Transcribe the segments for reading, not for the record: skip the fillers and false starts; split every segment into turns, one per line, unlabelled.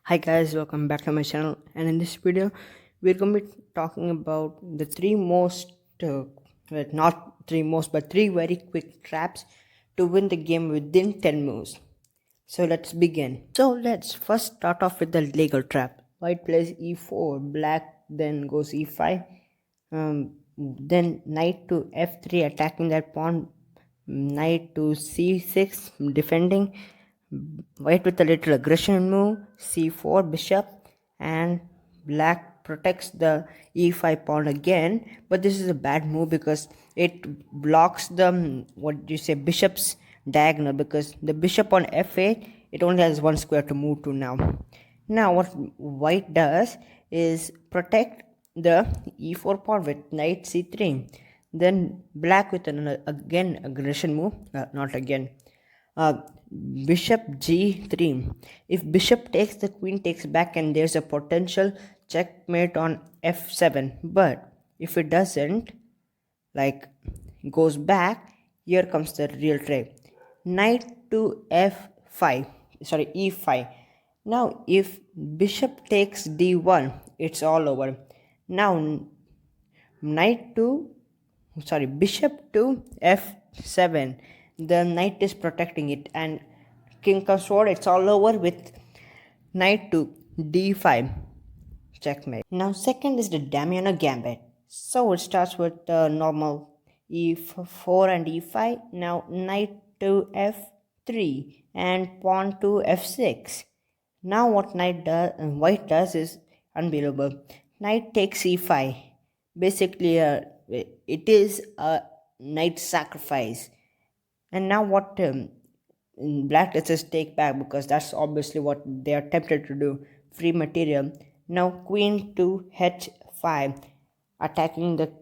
Hi guys, welcome back to my channel. And in this video, we're going to be talking about the not three most, but three very quick traps to win the game within 10 moves. So let's begin. So let's first start off with the legal trap. White plays e4, black then goes e5, then knight to f3 attacking that pawn, knight to c6 defending, white with a little aggression move, c4 bishop, and black protects the e5 pawn again. But this is a bad move because it blocks the what do you say bishop's diagonal, because the bishop on f8, it only has one square to move to now. Now what white does is protect the e4 pawn with knight c3, then black with an again aggression move, not again, uh, bishop g3. If bishop takes, the queen takes back and there's a potential checkmate on f7. But if it doesn't, like goes back, here comes the real trick. Knight to f5, sorry, e5. Now if bishop takes d1, it's all over. Now bishop to f7, the knight is protecting it, and king comes forward, it's all over with knight to d5, checkmate. Now second is the Damiano Gambit. So it starts with normal e4 and e5. Now knight to f3 and pawn to f6. Now what white does is unbelievable. Knight takes e5. Basically, it is a knight sacrifice. And now what black lets us take back, because that's obviously what they are tempted to do. Free material. Now queen to h5, attacking the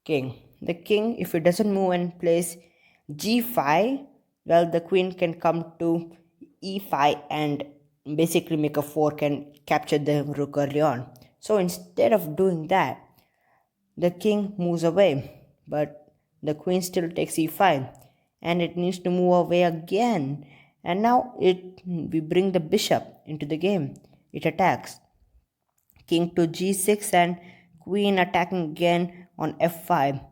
king. The king, if it doesn't move and plays g5, well, the queen can come to e5 and basically make a fork and capture the rook early on. So instead of doing that, the king moves away, but the queen still takes e5, and it needs to move away again. And now we bring the bishop into the game. It attacks. King to g6 and queen attacking again on f5,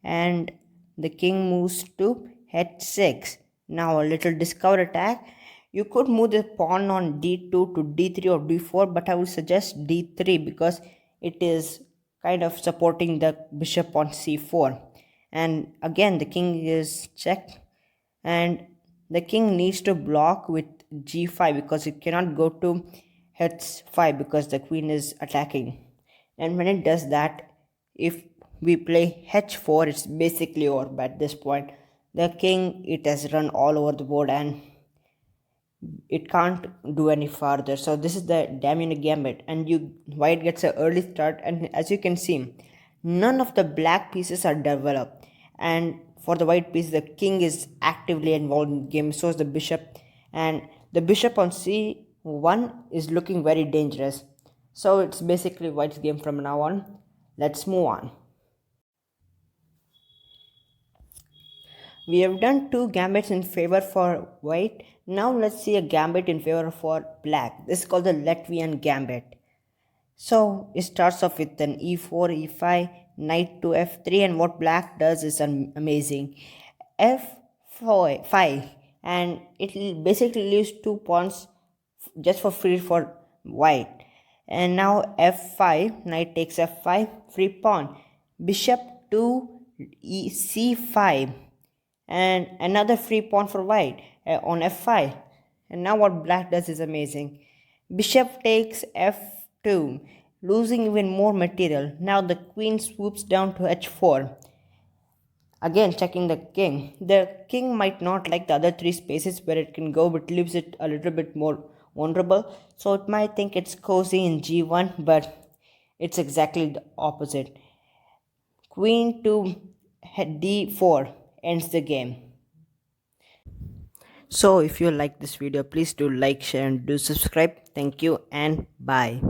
and the king moves to h6. Now a little discover attack. You could move the pawn on d2 to d3 or d4, but I would suggest d3 because it is kind of supporting the bishop on c4. And again the king is checked, and the king needs to block with g5 because it cannot go to h5 because the queen is attacking. And when it does that, if we play h4, it's basically over. But at this point, the king, it has run all over the board and it can't do any farther. So this is the Damiano Gambit, and white gets an early start. And as you can see, none of the black pieces are developed, and for the white piece, the king is actively involved in the game, so is the bishop, and the bishop on c1 is looking very dangerous. So it's basically white's game from now on. Let's move on. We have done two gambits in favor for white. Now let's see a gambit in favor for black. This is called the Latvian Gambit. So it starts off with an e4, e5, knight to f3, and what black does is amazing. f5, and it basically leaves 2 pawns just for free for white. And now f5, knight takes f5, free pawn. Bishop to c5, and another free pawn for white on f5. And now what black does is amazing. Bishop takes f2, losing even more material. Now the queen swoops down to h4, again checking the king. The king might not like the other three spaces where it can go, but leaves it a little bit more vulnerable. So it might think it's cozy in g1, but it's exactly the opposite. Queen to d4 ends the game. So if you like this video, please do like, share, and do subscribe. Thank you and bye.